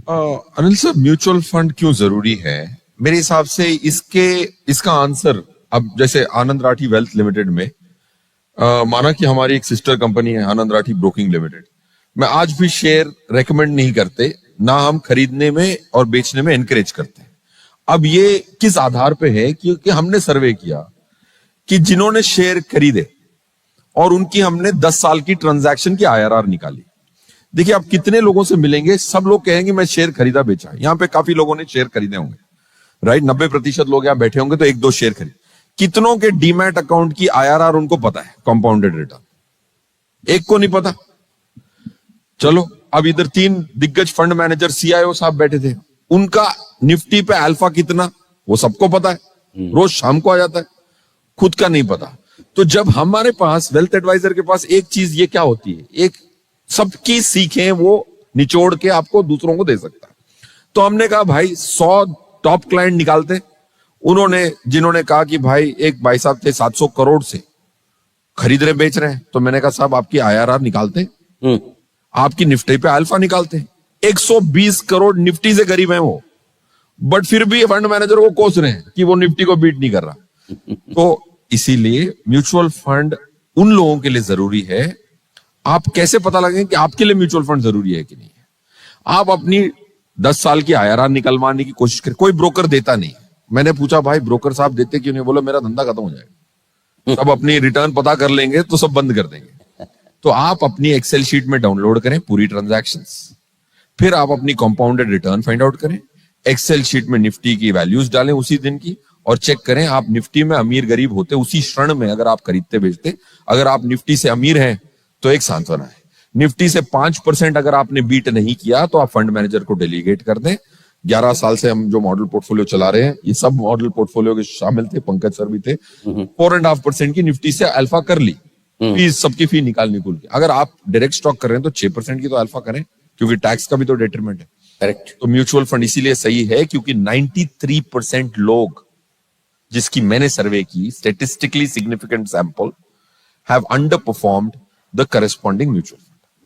Anil sir, mutual fund क्यों जरूरी है? मेरे हिसाब से इसका आंसर, अब जैसे आनंद राठी वेल्थ लिमिटेड में माना कि हमारी एक सिस्टर कंपनी है आनंद राठी ब्रोकिंग लिमिटेड, मैं आज भी शेयर रेकमेंड नहीं करते, ना हम खरीदने में और बेचने में एनकरेज करते हैं। अब ये किस आधार पे है? क्योंकि हमने सर्वे किया कि जिन्होंने शेयर खरीदे और उनकी हमने 10 साल की ट्रांजैक्शन की आईआरआर निकाली। देखिए, आप कितने लोगों से मिलेंगे, सब लोग कहेंगे मैं शेयर खरीदा बेचा है। यहां पे काफी लोगों ने शेयर खरीदे होंगे, राइट? 90% लोग यहां बैठे होंगे तो 1-2 शेयर खरीद। कितनों के डीमैट अकाउंट की आईआरआर उनको पता है, कंपाउंडेड रिटर्न? एक को नहीं पता। चलो, अब इधर 3 दिग्गज फंड मैनेजर सीआईओ साहब बैठे थे, उनका निफ्टी पे अल्फा कितना वो सबको पता है, रोज शाम को आ जाता है, खुद का नहीं पता। तो जब हमारे पास वेल्थ एडवाइजर के पास एक चीज ये क्या होती है, एक सबकी सीखें वो निचोड़ के आपको दूसरों को दे सकता है। तो हमने कहा भाई 100 टॉप क्लाइंट निकालते। उन्होंने जिन्होंने कहा कि भाई एक भाई साहब थे 700 करोड़ से खरीद रहे बेच रहे हैं, तो मैंने कहा साहब आपकी आईआरआर निकालते, आपकी निफ्टी पे अल्फा निकालते। 120 करोड़ निफ्टी से गरीब है वो, बट फिर भी फंड मैनेजर को कोस रहे हैं कि वो निफ्टी को बीट नहीं कर रहा। तो इसीलिए म्यूचुअल फंड उन लोगों के लिए जरूरी है। आप कैसे पता लगेंगे कि आपके लिए म्यूचुअल फंड जरूरी है कि नहीं है? आप अपनी 10 साल की आईआरआर निकलवाने की कोशिश करें। कोई ब्रोकर देता नहीं। मैंने पूछा भाई ब्रोकर साहब देते क्यों नहीं? बोला मेरा धंधा खत्म हो जाएगा, सब अपनी रिटर्न पता कर लेंगे तो सब बंद कर देंगे। तो आप अपनी एक्सेल शीट में डाउनलोड करें पूरी ट्रांजैक्शंस, फिर आप अपनी कंपाउंडेड रिटर्न फाइंड आउट करें, एक्सेल शीट में निफ्टी की वैल्यूज डालें उसी दिन की, और चेक करें आप निफ्टी में अमीर गरीब होते उसी क्षण में। अगर आप खरीदते बेचते, अगर आप निफ्टी से अमीर हैं तो एक सांत्वना है। निफ्टी से 5% अगर आपने बीट नहीं किया तो आप फंड मैनेजर को डेलीगेट कर दें। 11 साल से हम जो मॉडल पोर्टफोलियो चला रहे हैं, ये सब मॉडल पोर्टफोलियो के शामिल थे, पंकज सर भी थे। 4.5% की निफ्टी से अल्फा कर ली, फीस सबकी फी निकालनी भूल के। अगर आप डायरेक्ट स्टॉक कर रहे हैं तो 6% की तो अल्फा करें, क्योंकि टैक्स का भी तो डेट्रीमेंट है। करेक्ट। तो म्यूचुअल फंड इसीलिए सही है क्योंकि 93% लोग जिसकी मैंने सर्वे की, statistically significant sample, have under performed the corresponding mutual